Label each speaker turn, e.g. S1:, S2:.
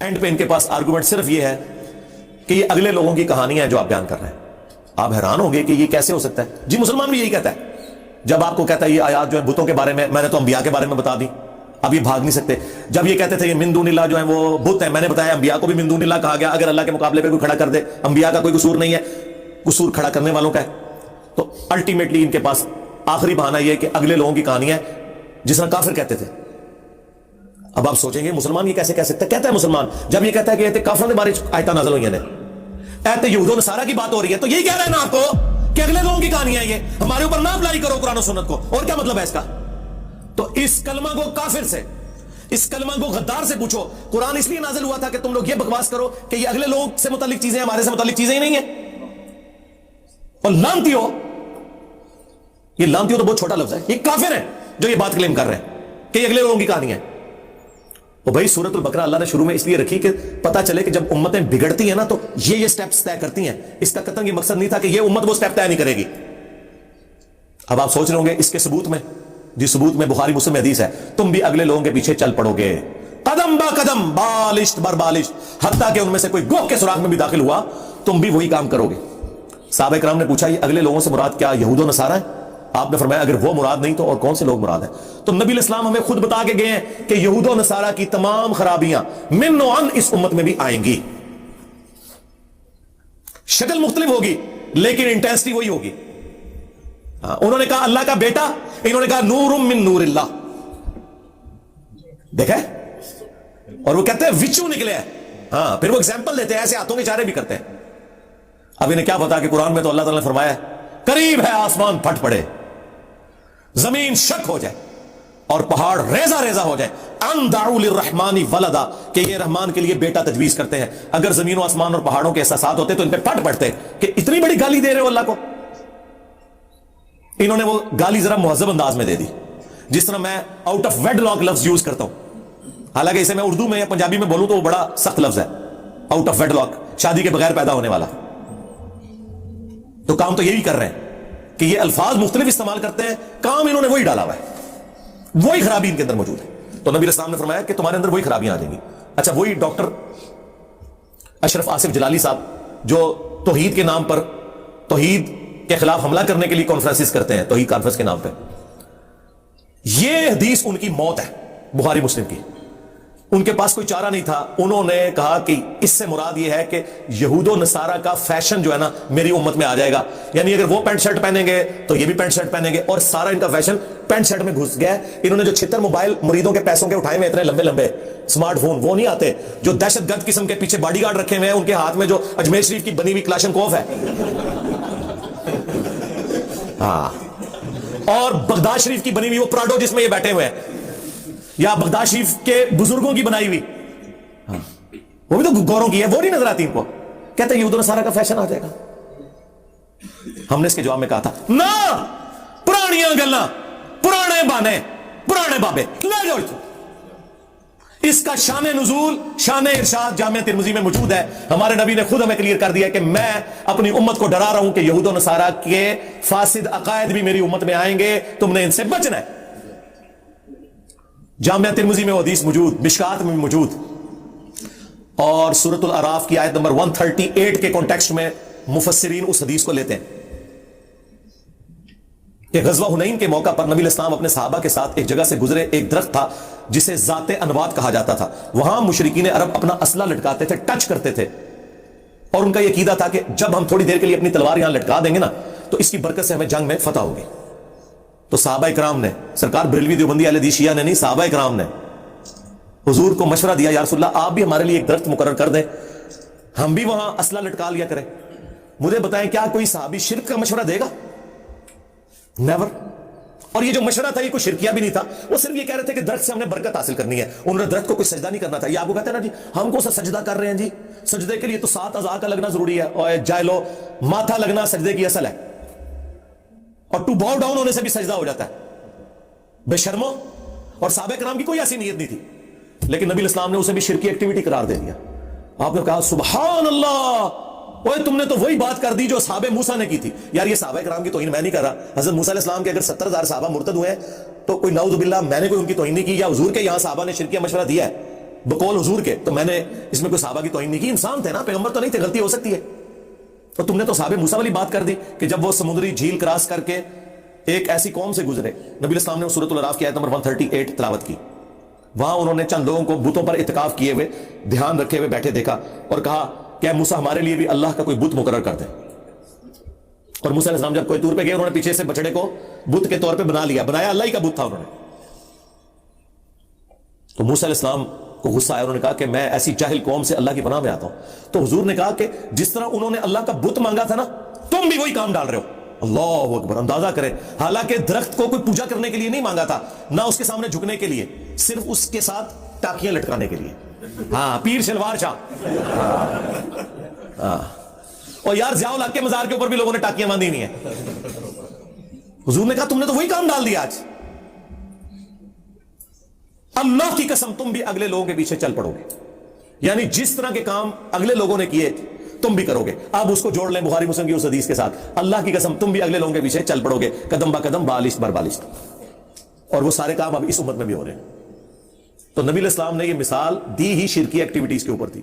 S1: And پہ ان کے پاس argument صرف یہ ہے کہ یہ اگلے لوگوں کی کہانیاں ہیں جو آپ بیان کر رہے ہیں. آپ حیران ہوں گے کہ یہ کیسے ہو سکتا ہے. جی مسلمان بھی یہی کہتا ہے. جب آپ کو کہتا ہے یہ آیات جو ہے بتوں کے بارے میں نے تو انبیاء کے بارے میں بتا دی, اب یہ بھاگ نہیں سکتے. جب یہ کہتے تھے یہ من دون اللہ جو ہے وہ بت ہے, میں نے بتایا انبیاء کو بھی من دون اللہ کہا گیا. اگر اللہ کے مقابلے پہ کوئی کھڑا کر دے, انبیاء کا کوئی قصور نہیں ہے, قصور کھڑا کرنے والوں کا ہے. تو الٹیمیٹلی ان کے پاس آخری بہانہ یہ ہے کہ اگلے لوگوں کی کہانیاں جس طرح کافر کہتے تھے. اب آپ سوچیں گے مسلمان یہ کیسے کہہ سکتا ہے. کہتا ہے مسلمان جب یہ کہتا ہے کہ کافروں کے بارے آیتیں نازل ہوئی ہیں, ایت یہود و نصارہ کی بات ہو رہی ہے, تو یہی کہہ رہے ہیں نا آپ کو کہ اگلے لوگوں کی کہانیاں ہیں, یہ ہمارے اوپر نہ اپلائی کرو قرآن و سنت کو. اور کیا مطلب ہے اس کا؟ تو اس کلمہ کو کافر سے, اس کلمہ کو غدار سے پوچھو قرآن اس لیے نازل ہوا تھا کہ تم لوگ یہ بکواس کرو کہ یہ اگلے لوگوں سے متعلق چیزیں ہمارے سے متعلق چیزیں ہی نہیں ہیں. اور لانتی ہو, یہ لانتی ہو تو بہت چھوٹا لفظ ہے, یہ کافر ہیں جو یہ بات کلیم کر رہے ہیں کہ یہ اگلے لوگوں کی کہانی ہے. اور بھائی سورۃ البقرہ اللہ نے شروع میں اس لیے رکھی کہ پتہ چلے کہ جب امتیں بگڑتی ہیں نا تو یہ سٹیپس طے کرتی ہیں. اس کا قطعاً یہ مقصد نہیں تھا کہ یہ امت وہ سٹیپ طے نہیں کرے گی. اب آپ سوچ رہے ہوں گے اس کے ثبوت میں, جی ثبوت میں بخاری مسلم حدیث ہے, تم بھی اگلے لوگوں کے پیچھے چل پڑو گے قدم با قدم, بالشت بر بالشت, حتیٰ کہ ان میں سے کوئی گوہ کے سوراخ میں بھی داخل ہوا تم بھی وہی کام کرو گے. صحابہ کرام نے پوچھا یہ اگلے لوگوں سے مراد کیا یہود و نصارہ ہے؟ آپ نے فرمایا اگر وہ مراد نہیں تو اور کون سے لوگ مراد ہیں؟ تو نبی الاسلام ہمیں خود بتا کے گئے ہیں کہ یہود و نصارہ کی تمام خرابیاں من و عن اس امت میں بھی آئیں گی. شکل مختلف ہوگی لیکن انٹینسٹی وہی ہوگی. انہوں نے کہا اللہ کا بیٹا, انہوں نے کہا نور من نور اللہ. دیکھا اور وہ کہتے ہیں وچو نکلے ہیں. ہاں پھر وہ ایگزامپل دیتے ہیں, ایسے ہاتھوں کے اشارے بھی کرتے ہیں. اب انہیں کیا پتا کہ قرآن میں تو اللہ تعالیٰ نے فرمایا ہے قریب ہے آسمان پھٹ پڑے, زمین شک ہو جائے اور پہاڑ ریزہ ریزہ ہو جائے, ان دعوا للرحمن ولدا, کہ یہ رحمان کے لیے بیٹا تجویز کرتے ہیں. اگر زمین و آسمان اور پہاڑوں کے احساسات ہوتے تو ان پہ پھٹ پڑتے کہ اتنی بڑی گالی دے رہے ہو اللہ کو. انہوں نے وہ گالی ذرا مہذب انداز میں دے دی, جس طرح میں آؤٹ آف ویڈ لاک لفظ یوز کرتا ہوں. حالانکہ اسے میں اردو میں یا پنجابی میں بولوں تو وہ بڑا سخت لفظ ہے, آؤٹ آف ویڈ لاک, شادی کے بغیر پیدا ہونے والا. تو کام تو یہی کر رہے ہیں کہ یہ الفاظ مختلف استعمال کرتے ہیں, کام انہوں نے وہی ڈالا ہوا ہے, وہی خرابی ان کے اندر موجود ہے. تو نبی اسلام نے فرمایا کہ تمہارے اندر وہی خرابیاں آ جائیں گی. اچھا وہی ڈاکٹر اشرف آصف جلالی صاحب جو توحید کے نام پر توحید کے خلاف حملہ کرنے کے لیے کانفرنسز کرتے ہیں, توحید کانفرنس کے نام پہ, یہ حدیث ان کی موت ہے بخاری مسلم کی. ان کے پاس کوئی چارہ نہیں تھا, انہوں نے کہا کہ اس سے مراد یہ ہے کہ یہود و نصارہ کا فیشن جو ہے نا میری امت میں آ جائے گا. یعنی اگر وہ پینٹ شرٹ پہنیں گے تو یہ بھی پینٹ شرٹ پہنیں گے, اور سارا ان کا فیشن پینٹ شرٹ میں گھس گیا. انہوں نے جو 76 موبائل مریدوں کے پیسوں کے اٹھائے ہوئے اتنے لمبے لمبے اسمارٹ فون, وہ نہیں آتے. جو دہشت گرد قسم کے پیچھے باڈی گارڈ رکھے ہوئے ہیں, ان کے ہاتھ میں جو اجمیر شریف کی بنی ہوئی کلاشن کوف ہے, ہاں, اور بغداد شریف کی بنی ہوئی وہ پراڈو جس میں یہ بیٹھے ہوئے ہیں, یا بغداد شریف کے بزرگوں کی بنائی ہوئی, وہ بھی تو گوروں کی ہے, وہ نہیں نظر آتی ان کو. کہتے ہیں یہود و نصارہ کا فیشن آ جائے گا. ہم نے اس کے جواب میں کہا تھا نہ, پرانیاں گلاں, پرانے بانے, پرانے بابے لے جاؤ. اس کا شان نزول, شان ارشاد جامعہ ترمذی میں موجود ہے. ہمارے نبی نے خود ہمیں کلیئر کر دیا کہ میں اپنی امت کو ڈرا رہا ہوں کہ یہود و نصارہ کے فاسد عقائد بھی میری امت میں آئیں گے, تم نے ان سے بچنا ہے. جامعہ ترمذی میں وہ حدیث موجود, مشکات میں موجود, اور سورۃ الاعراف کی آیت نمبر 138 کے کانٹیکسٹ میں مفسرین اس حدیث کو لیتے ہیں کہ غزوہ حنین کے موقع پر نبی اسلام اپنے صحابہ کے ساتھ ایک جگہ سے گزرے. ایک درخت تھا جسے ذات انوات کہا جاتا تھا. وہاں مشرکین عرب اپنا اسلحہ لٹکاتے تھے, ٹچ کرتے تھے, اور ان کا یہ عقیدہ تھا کہ جب ہم تھوڑی دیر کے لیے اپنی تلوار یہاں لٹکا دیں گے نا تو اس کی برکت سے ہمیں جنگ میں فتح ہوگی. تو صحابہ کرام نے, سرکار بریلوی دیوبندی اہل حدیث شیعہ نے نہیں, صحابہ کرام نے حضور کو مشورہ دیا, یا رسول اللہ آپ بھی ہمارے لیے ایک درخت مقرر کر دیں, ہم بھی وہاں اسلحہ لٹکا لیا کریں. مجھے بتائیں کیا کوئی صحابی شرک کا مشورہ دے گا؟ نیور. اور یہ جو مشورہ تھا یہ کوئی شرکیہ بھی نہیں تھا, وہ صرف یہ کہہ رہے تھے کہ درخت سے ہم نے برکت حاصل کرنی ہے. انہوں نے درخت کو کوئی سجدہ نہیں کرنا تھا. یہ آپ کو کہتے ہیں نا جی ہم کو سجدہ کر رہے ہیں, جی سجدے کے لیے تو 7 اعضاء کا لگنا ضروری ہے, اور جائلو ماتھا لگنا سجدے کی اصل ہے, اور ٹو باؤ ڈاؤن ہونے سے بھی سجدہ ہو جاتا ہے. بے شرمو. اور صحابہ کرام کی کوئی ایسی نیت نہیں تھی, لیکن نبی اسلام نے اسے بھی شرکی ایکٹیویٹی قرار دے دیا. آپ نے کہا سبحان اللہ, اوے تم نے تو وہی بات کر دی جو صحابہ موسیٰ نے کی تھی. یار یہ صحابہ کرام کی توہین میں نہیں کر رہا. حضرت موسیٰ علیہ السلام کے اگر 70,000 صحابہ مرتد ہوئے ہیں تو کوئی نعوذ باللہ میں نے کوئی ان کی توہین نہیں کی, یا حضور کے یہاں صحابہ نے شرکیہ مشورہ دیا ہے. بقول حضور کے. تو میں نے اس میں کوئی صحابہ کی توہین نہیں کی, انسان تھے نا, پیغمبر تو نہیں تھے, غلطی ہو سکتی ہے. اور تم نے تو صحابہ موسیٰ والی بات کر دی کہ جب وہ سمندری جھیل کراس کر کے ایک ایسی قوم سے گزرے, نبی علیہ السلام نے سورۃ الاعراف کی آیت نمبر 138 تلاوت کی. وہاں انہوں نے چند لوگوں کو بتوں پر اعتکاف کیے ہوئے, دھیان رکھے ہوئے بیٹھے دیکھا اور کہا کہ اے موسیٰ ہمارے لیے بھی اللہ کا کوئی بت مقرر کر دے. اور موسیٰ علیہ السلام جب کوئی طور پہ گئے, انہوں نے پیچھے سے بچڑے کو بت کے طور پہ بنا لیا, بنایا اللہ ہی کا بت تھا انہوں نے. تو موسیٰ علیہ السلام کو غصہ آیا, انہوں نے کہا کہ میں ایسی جاہل قوم سے اللہ کی پناہ میں آتا ہوں. تو حضور نے کہا کہ جس طرح انہوں نے اللہ کا بت مانگا تھا نا, تم بھی وہی کام ڈال رہے ہو. اللہ اکبر, اندازہ کریں, حالانکہ درخت کو کوئی پوجا کرنے کے لیے نہیں مانگا تھا, نہ اس کے سامنے جھکنے کے لیے, صرف اس کے ساتھ ٹاکیاں لٹکانے کے لیے. ہاں, پیر شلوار شاہ. ہاں, اور یار ضیاء الحق کے مزار کے اوپر بھی لوگوں نے ٹاکیاں باندھی نہیں ہیں. حضور نے کہا تم نے تو وہی کام ڈال دیا آج. اللہ کی قسم تم بھی اگلے لوگوں کے پیچھے چل پڑو گے, یعنی جس طرح کے کام اگلے لوگوں نے کیے تم بھی کرو گے. آپ اس کو جوڑ لیں بخاری مسلم کی اس حدیث کے ساتھ, اللہ کی قسم تم بھی اگلے لوگوں کے پیچھے چل پڑو گے, قدم با قدم, بالشت بر بالشت. اور وہ سارے کام اب اس امت میں بھی ہو رہے ہیں. تو نبی علیہ السلام نے یہ مثال دی ہی شرکی ایکٹیویٹیز کے اوپر تھی.